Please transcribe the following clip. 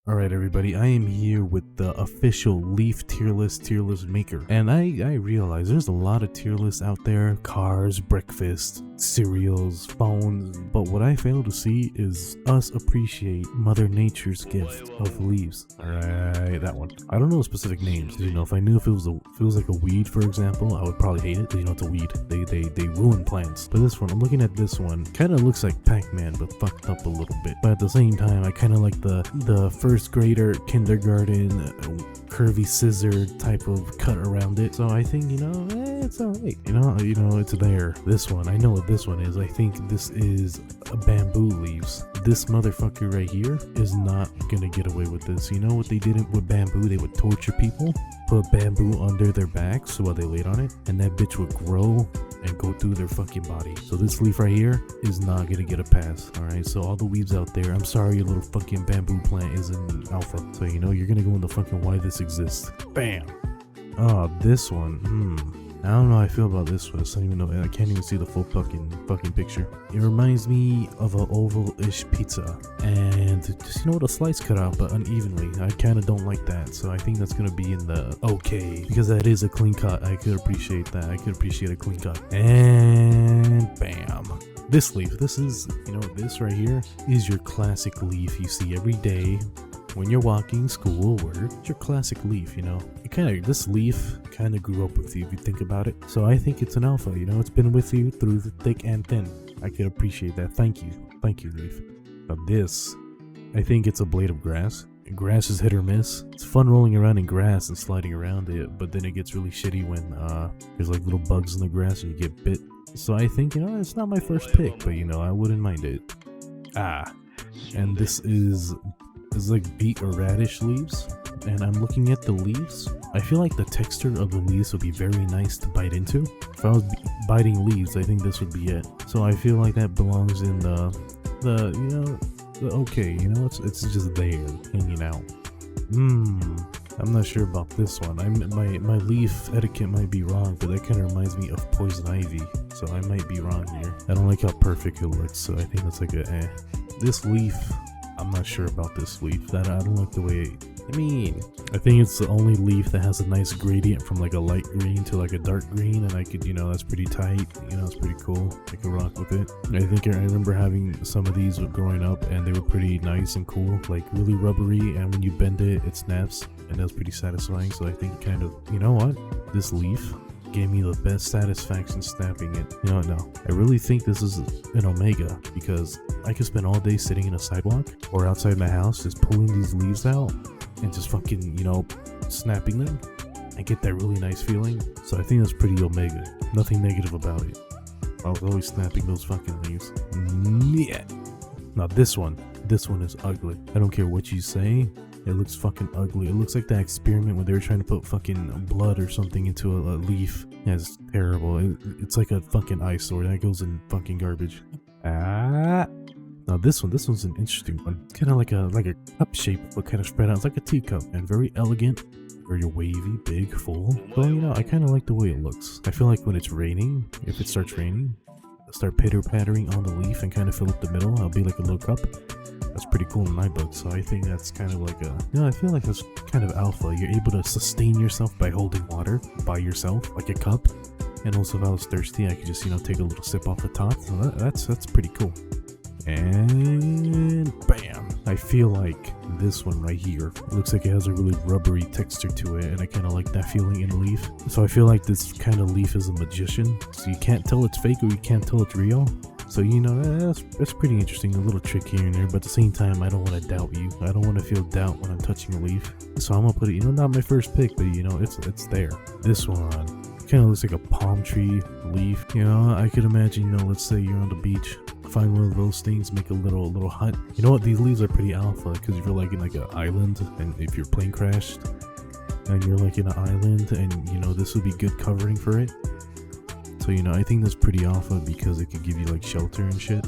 Alright everybody, I am here with the official Leaf tier list maker. And I realize there's a lot of tier lists out there. Cars, breakfast, cereals, phones. But what I fail to see is us appreciate Mother Nature's gift of leaves. Alright, that one. I don't know specific names. You know, if I knew if it was like a weed, for example, I would probably hate it. You know, it's a weed. They ruin plants. But this one, I'm looking at this one, kind of looks like Pac-Man, but fucked up a little bit. But at the same time, I kind of like the first grader kindergarten curvy scissor type of cut around it. So I think, you know, it's alright. You know, it's there. This one, I know what this one is. I think this is a bamboo leaves. This motherfucker right here is not gonna get away with this. You know what they did with bamboo? They would torture people, put bamboo under their backs while they laid on it, and that bitch would grow and go through their fucking body. So this leaf right here is not gonna get a pass. Alright, so all the weeds out there, I'm sorry your little fucking bamboo plant isn't alpha. So you know you're gonna go into fucking why this exists. Bam! Oh, this one, I don't know how I feel about this one. I don't even know. I can't even see the full fucking picture. It reminds me of an oval-ish pizza, and just, you know, the slice cut out but unevenly. I kind of don't like that, so I think that's gonna be in the okay, because that is a clean cut. I could appreciate that. I could appreciate a clean cut. And bam. This leaf. This is, you know, this right here is your classic leaf you see every day when you're walking, school, work. It's your classic leaf, you know. This leaf kind of grew up with you if you think about it. So I think it's an alpha, you know. It's been with you through the thick and thin. I could appreciate that. Thank you, leaf. But this, I think it's a blade of grass. Grass is hit or miss. It's fun rolling around in grass and sliding around it, but then it gets really shitty when there's like little bugs in the grass and you get bit. So I think, you know, it's not my first pick, but you know, I wouldn't mind it. And this is like beet or radish leaves, and I'm looking at the leaves. I feel like the texture of the leaves would be very nice to bite into. If I was biting leaves, I think this would be it. So I feel like that belongs in the you know, the okay, you know, it's just there hanging out. I'm not sure about this one. My leaf etiquette might be wrong, but that kind of reminds me of poison ivy, so I might be wrong here. I don't like how perfect it looks, so I think that's like a eh. This leaf, I'm not sure about this leaf. I don't like the way I think it's the only leaf that has a nice gradient from like a light green to like a dark green, and I could, you know, that's pretty tight, you know, it's pretty cool. I could rock with it. I think I remember having some of these growing up, and they were pretty nice and cool, like really rubbery, and when you bend it, it snaps, and that's pretty satisfying. So I think kind of, you know what, this leaf gave me the best satisfaction snapping it. You know what, no, I really think this is an omega, because I could spend all day sitting in a sidewalk or outside my house just pulling these leaves out and just fucking, you know, snapping them. I get that really nice feeling. So I think that's pretty omega. Nothing negative about it. I was always snapping those fucking leaves. Yeah. Now this one is ugly. I don't care what you say. It looks fucking ugly. It looks like that experiment when they were trying to put fucking blood or something into a leaf. Yeah, it's terrible. It's like a fucking eyesore that goes in fucking garbage. Now this one's an interesting one. It's kind of like a cup shape, but kind of spread out. It's like a teacup, and very elegant, very wavy, big, full. But you know, I kind of like the way it looks. I feel like when it's raining, if it starts raining, I'll start pitter-pattering on the leaf and kind of fill up the middle. I'll be like a little cup. That's pretty cool in my book. So I think that's kind of like I feel like that's kind of alpha. You're able to sustain yourself by holding water by yourself, like a cup. And also if I was thirsty, I could just, you know, take a little sip off the top. So that's pretty cool. And bam! I feel like this one right here, it looks like it has a really rubbery texture to it, and I kind of like that feeling in leaf. So I feel like this kind of leaf is a magician, so you can't tell it's fake or you can't tell it's real. So you know, that's pretty interesting, a little trick here and there, but at the same time, I don't want to doubt you. I don't want to feel doubt when I'm touching a leaf. So I'm gonna put it, you know, not my first pick, but you know, it's there. This one kind of looks like a palm tree leaf. You know, I could imagine, you know, let's say you're on the beach, find one of those things, make a little hut. You know what, these leaves are pretty alpha, because if you're like in like an island, and if your plane crashed and you're like in an island, and you know, this would be good covering for it. So you know, I think that's pretty alpha because it could give you like shelter and shit.